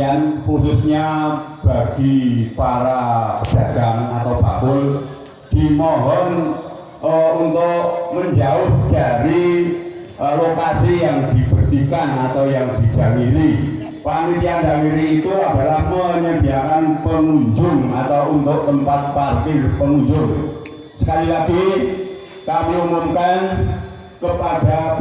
sekalian, khususnya bagi para pedagang atau bakul, dimohon untuk menjauh dari lokasi yang dibersihkan atau yang didamiri. Panitia damiri itu adalah menyediakan pengunjung atau untuk tempat parkir pengunjung. Sekali lagi kami umumkan kepada